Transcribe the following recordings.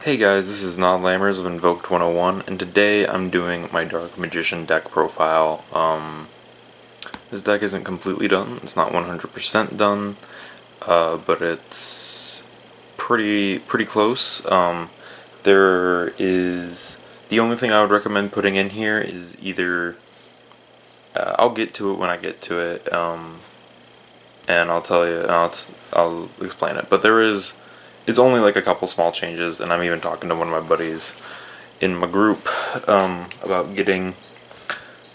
Hey guys, this is Nod Lammers of Invoked 101, and today I'm doing my Dark Magician deck profile. This deck isn't completely done, it's not 100% done, but it's pretty close. There is, the only thing I would recommend putting in here is either, I'll get to it when I get to it, and I'll tell you, I'll explain it, but it's only like a couple small changes, and I'm even talking to one of my buddies in my group about getting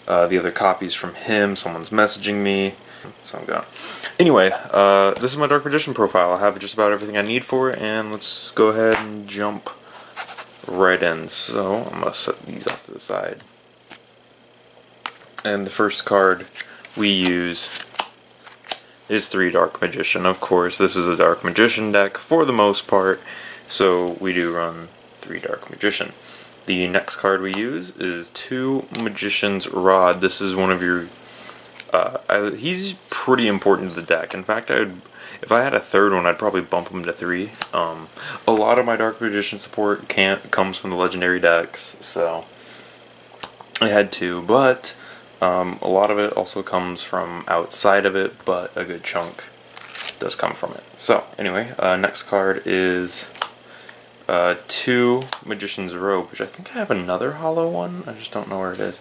the other copies from him. Someone's messaging me, so I'm going. Anyway, this is my Dark Magician profile. I have just about everything I need for it, and let's go ahead and jump right in. So I'm gonna set these off to the side. And the first card we use is 3 Dark Magician. Of course, this is a Dark Magician deck for the most part, so we do run 3 Dark Magician. The next card we use is 2 Magician's Rod. This is one of your... he's pretty important to the deck. In fact, if I had a third one, I'd probably bump him to 3. A lot of my Dark Magician support comes from the Legendary decks, so I had 2, but a lot of it also comes from outside of it, but a good chunk does come from it. So, anyway, next card is 2 Magician's Robe, which I think I have another hollow one. I just don't know where it is.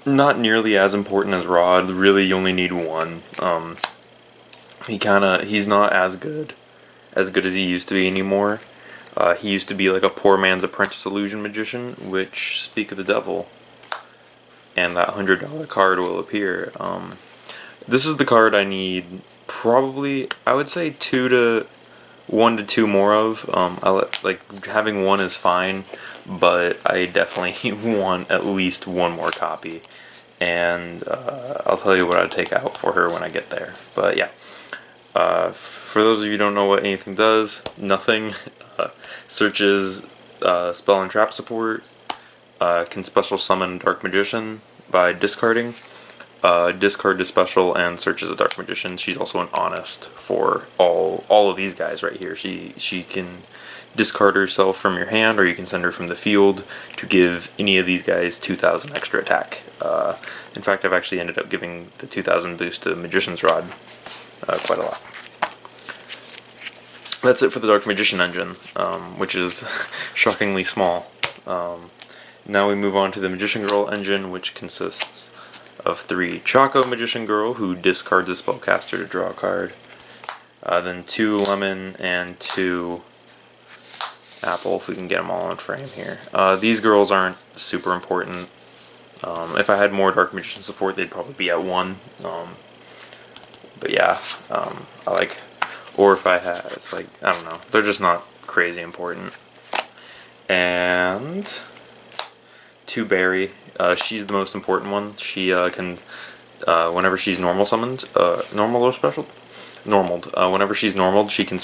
Not nearly as important as Rod. Really, you only need one. He's not as good as he used to be anymore. He used to be like a poor man's apprentice illusion magician, which, speak of the devil, and that $100 card will appear. This is the card I need probably, I would say 1 to 2 more of. Having 1 is fine, but I definitely want at least 1 more copy. And I'll tell you what I'd take out for her when I get there. But yeah, for those of you who don't know what anything does, nothing. Searches spell and trap support. Can special summon Dark Magician by discarding. Discard to special and searches a Dark Magician. She's also an honest for all of these guys right here. She can discard herself from your hand, or you can send her from the field to give any of these guys 2,000 extra attack. In fact, I've actually ended up giving the 2,000 boost to Magician's Rod quite a lot. That's it for the Dark Magician engine, which is shockingly small. Now we move on to the Magician Girl engine, which consists of 3 Choco Magician Girl, who discards a spellcaster to draw a card. Then 2 Lemon and 2 Apple, if we can get them all in frame here. These girls aren't super important. If I had more Dark Magician support, they'd probably be at 1. But yeah, I like... Or if I had, it's like, I don't know. They're just not crazy important. And 2 Berry. She's the most important one. She can, whenever she's normal summoned, normal or special? Normaled. Whenever she's normaled, she can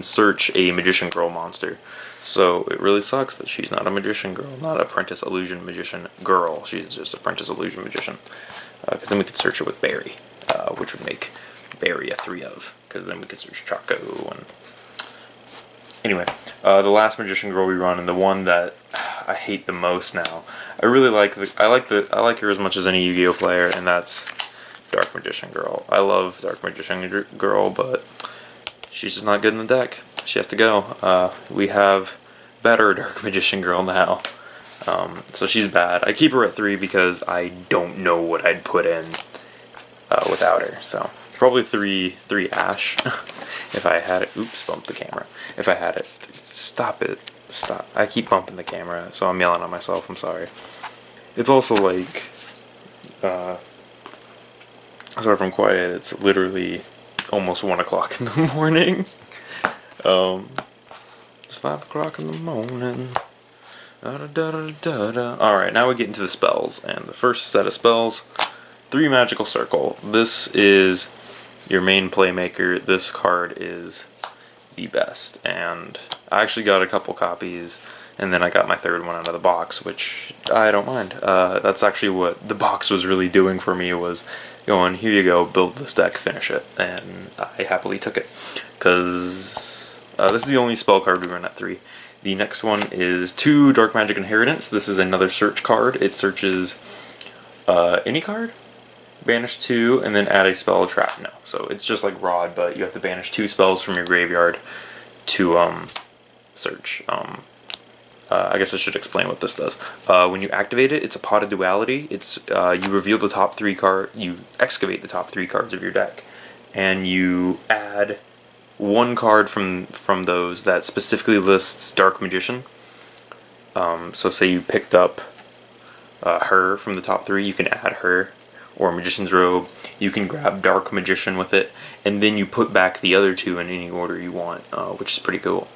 search a Magician Girl monster. So it really sucks that she's not a Magician Girl, not Apprentice Illusion Magician Girl. She's just Apprentice Illusion Magician. Because then we could search it with Berry, which would make Berry a 3 of. Because then we could search Choco and... Anyway, the last Magician Girl we run, and the one that I hate the most now. I really like I like her as much as any Yu-Gi-Oh player, and that's Dark Magician Girl. I love Dark Magician Girl, but she's just not good in the deck. She has to go. We have better Dark Magician Girl now. So she's bad. I keep her at 3 because I don't know what I'd put in without her. So probably 3 Ash if I had it. Oops, bumped the camera. If I had it. Stop it. Stop. I keep bumping the camera, so I'm yelling at myself. I'm sorry. It's also like, sorry if I'm quiet, it's literally almost 1 o'clock in the morning. It's 5 o'clock in the morning. Alright, now we get into the spells, and the first set of spells, 3 Magical Circle. This is your main playmaker. This card is the best, and I actually got a couple copies, and then I got my 3rd one out of the box, which I don't mind. That's actually what the box was really doing for me, was going, here you go, build this deck, finish it, and I happily took it, because This is the only spell card we run at 3. The next one is 2 Dark Magic Inheritance. This is another search card. It searches any card, banish 2, and then add a spell or trap. No, so it's just like Rod, but you have to banish 2 spells from your graveyard to search. I guess I should explain what this does. When you activate it, it's a Pot of Duality. It's you reveal the top 3 you excavate the top 3 cards of your deck, and you add 1 card from those that specifically lists Dark Magician. So say you picked up her from the top 3, you can add her, or Magician's Robe. You can grab Dark Magician with it, and then you put back the other 2 in any order you want, which is pretty cool.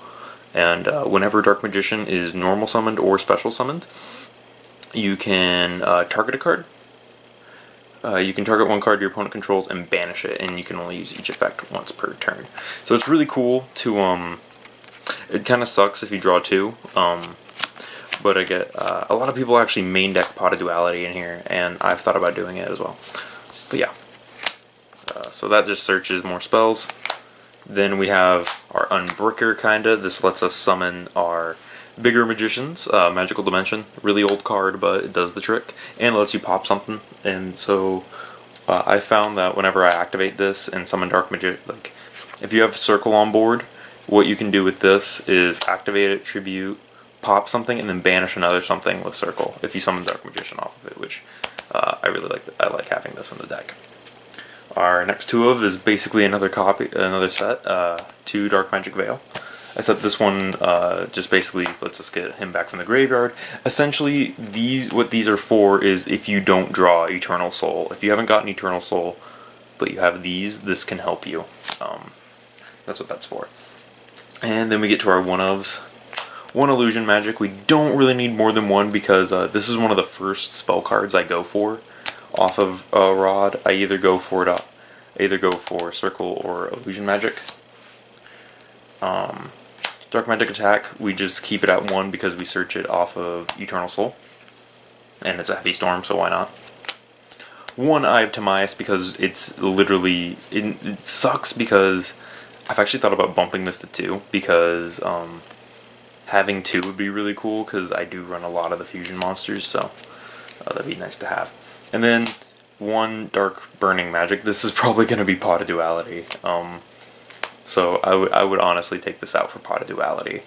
And whenever Dark Magician is normal summoned or special summoned, you can target a card. You can target 1 card your opponent controls and banish it, and you can only use each effect once per turn. So it's really cool to, it kind of sucks if you draw 2, but I get, a lot of people actually main deck Pot of Duality in here, and I've thought about doing it as well. But yeah, so that just searches more spells. Then we have our Unbricker, kinda. This lets us summon our bigger magicians, Magical Dimension. Really old card, but it does the trick. And it lets you pop something. And so I found that whenever I activate this and summon Dark Magician, like if you have Circle on board, what you can do with this is activate it, tribute, pop something, and then banish another something with Circle if you summon Dark Magician off of it, which I really like. I like having this in the deck. Our next 2 of is basically another set, 2 Dark Magic Veil. I set this one just basically lets us get him back from the graveyard. Essentially, what these are for is if you don't draw Eternal Soul. If you haven't gotten Eternal Soul, but you have these, this can help you. That's what that's for. And then we get to our 1-ofs. 1 Illusion Magic. We don't really need more than 1 because this is one of the first spell cards I go for. Off of Rod, I either go for Circle or Illusion Magic. Dark Magic Attack, we just keep it at 1 because we search it off of Eternal Soul, and it's a Heavy Storm, so why not? 1 Eye of Timaeus because it's literally it sucks because I've actually thought about bumping this to 2 because having 2 would be really cool because I do run a lot of the fusion monsters, so that'd be nice to have. And then 1 Dark Burning Magic. This is probably going to be Pot of Duality. So I would honestly take this out for Pot of Duality.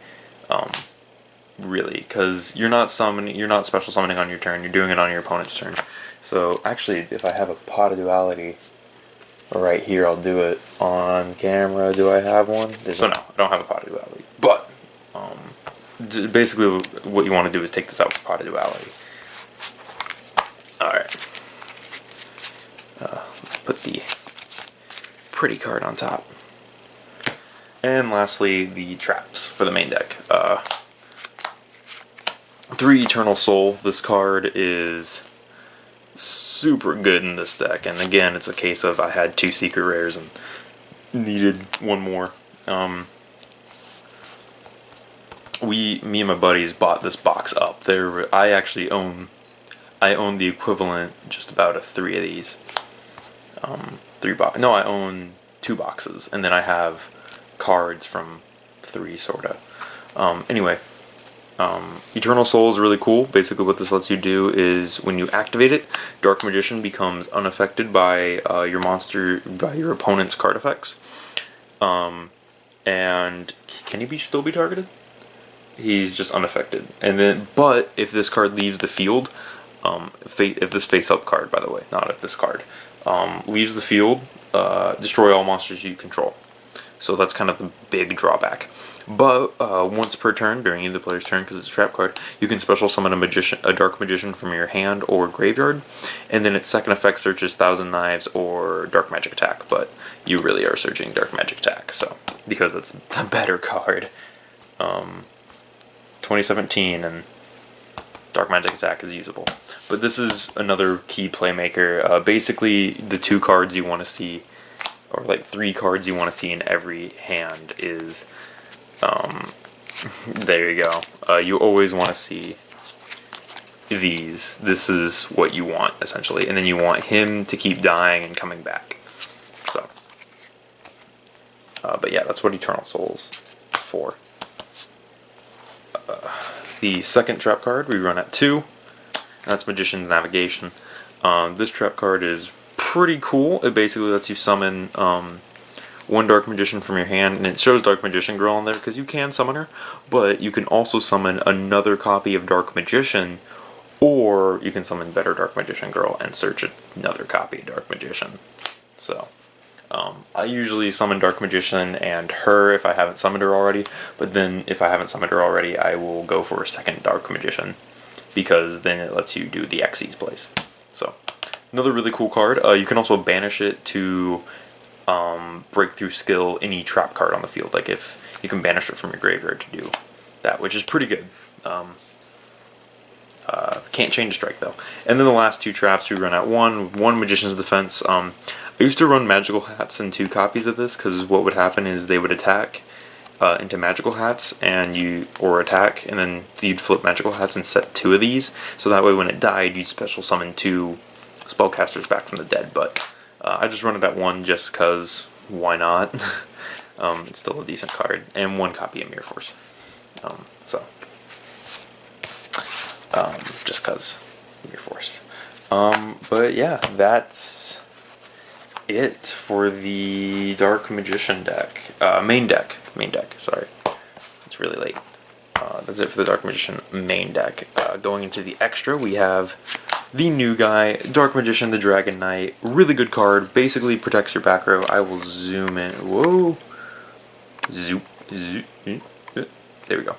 Really, because you're not special summoning on your turn. You're doing it on your opponent's turn. So actually, if I have a Pot of Duality right here, I'll do it on camera. Do I have one? So no, I don't have a Pot of Duality. But basically, what you want to do is take this out for Pot of Duality. Alright. Let's put the pretty card on top. And lastly, the traps for the main deck. 3 Eternal Soul. This card is super good in this deck. And again, it's a case of I had 2 secret rares and needed 1 more. Me and my buddies bought this box up. I own the equivalent just about of 3 of these. I own 2 boxes, and then I have cards from 3, sorta. Anyway, Eternal Soul is really cool. Basically what this lets you do is when you activate it, Dark Magician becomes unaffected by your opponent's card effects. And can he still be targeted? He's just unaffected. And then, but if this card leaves the field, if this face-up card, by the way, not if this card, leaves the field, destroy all monsters you control. So that's kind of the big drawback. But once per turn, during either player's turn, because it's a trap card, you can special summon a Dark Magician from your hand or graveyard, and then its second effect searches Thousand Knives or Dark Magic Attack. But you really are searching Dark Magic Attack, so because that's the better card. 2017 and Dark Magic Attack is usable. But this is another key playmaker. Basically, the 2 cards you want to see, or like 3 cards you want to see in every hand is, there you go. You always want to see these. This is what you want, essentially. And then you want him to keep dying and coming back. So, but yeah, that's what Eternal Soul's 4. The second trap card we run at 2, and that's Magician's Navigation. This trap card is pretty cool. It basically lets you summon one Dark Magician from your hand, and it shows Dark Magician Girl on there because you can summon her, but you can also summon another copy of Dark Magician, or you can summon Better Dark Magician Girl and search another copy of Dark Magician. So, I usually summon Dark Magician and her if I haven't summoned her already, but then if I haven't summoned her already, I will go for a second Dark Magician, because then it lets you do the Xyz plays. So, another really cool card. You can also banish it to breakthrough skill any trap card on the field. Like if you can banish it from your graveyard to do that, which is pretty good. Can't change a strike though. And then the last 2 traps we run at 1 Magician's Defense. I used to run Magical Hats in 2 copies of this, because what would happen is they would attack into Magical Hats or attack, and then you'd flip Magical Hats and set 2 of these, so that way when it died you'd special summon 2 spellcasters back from the dead. But I just run it at 1 just because why not? It's still a decent card, and 1 copy of Mirror Force. Just because Mirror Force. But yeah, that's it for the Dark Magician deck. Main deck, sorry. It's really late. That's it for the Dark Magician main deck. Going into the extra, we have the new guy, Dark Magician, the Dragon Knight. Really good card. Basically protects your back row. I will zoom in. Whoa. Zoop. There we go.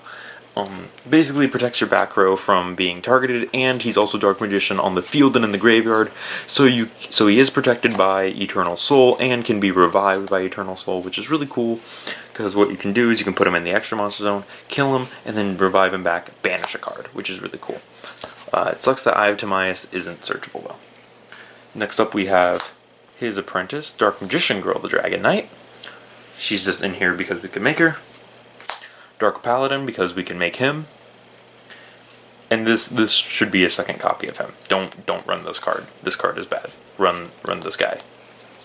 Basically protects your back row from being targeted, and he's also Dark Magician on the field and in the graveyard. So he is protected by Eternal Soul and can be revived by Eternal Soul, which is really cool, because what you can do is you can put him in the extra monster zone, kill him, and then revive him back, banish a card, which is really cool. It sucks that Eye of Timaeus isn't searchable though. Next up we have his apprentice, Dark Magician Girl, the Dragon Knight. She's just in here because we can make her. Dark Paladin because we can make him. And this should be a second copy of him. Don't run this card. This card is bad. Run this guy.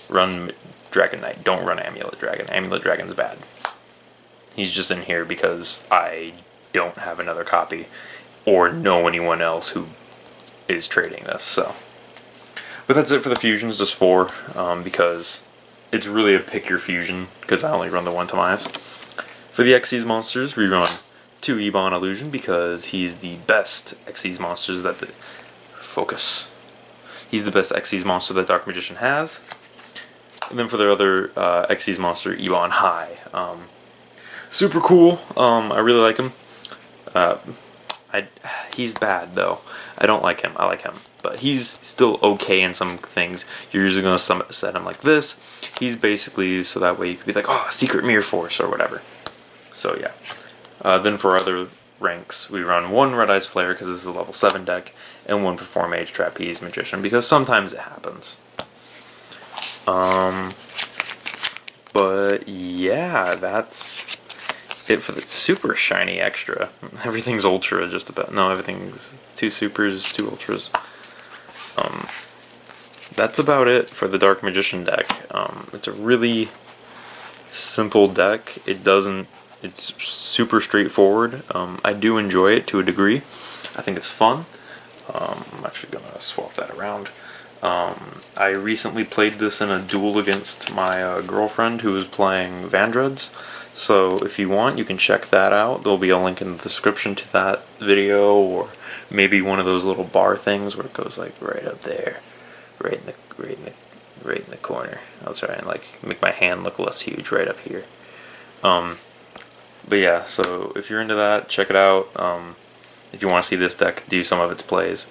Run Dragon Knight. Don't run Amulet Dragon. Amulet Dragon's bad. He's just in here because I don't have another copy or know anyone else who is trading this. So, but that's it for the fusions. Just 4 because it's really a pick your fusion because I only run the 1 Timaeus. For the Xyz monsters, we run 2 Ebon Illusion because he's the best Xyz monsters that He's the best Xyz monster that Dark Magician has. And then for the other Xyz monster, Ebon High. Super cool. I really like him. He's bad though. I don't like him. I like him, but he's still okay in some things. You're usually going to set him like this. He's basically so that way you could be like, oh, Secret Mirror Force or whatever. So yeah. Then for other ranks, we run 1 Red Eyes Flare because this is a level 7 deck, and 1 Perform Mage Trapeze Magician because sometimes it happens. But yeah, that's it for the super shiny extra. Everything's ultra just about. No, everything's 2 supers, 2 ultras. That's about it for the Dark Magician deck. It's a really simple deck. It's super straightforward. I do enjoy it to a degree. I think it's fun. I'm actually gonna swap that around. I recently played this in a duel against my girlfriend who was playing Vandreds. So if you want, you can check that out. There'll be a link in the description to that video, or maybe one of those little bar things where it goes like right up there, right in the corner. I'll try and like make my hand look less huge right up here. But yeah, so if you're into that, check it out. If you want to see this deck do some of its plays.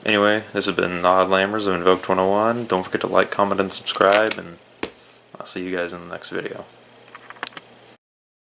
Anyway, this has been the Odd Lammers of Invoked 101. Don't forget to like, comment, and subscribe, and I'll see you guys in the next video.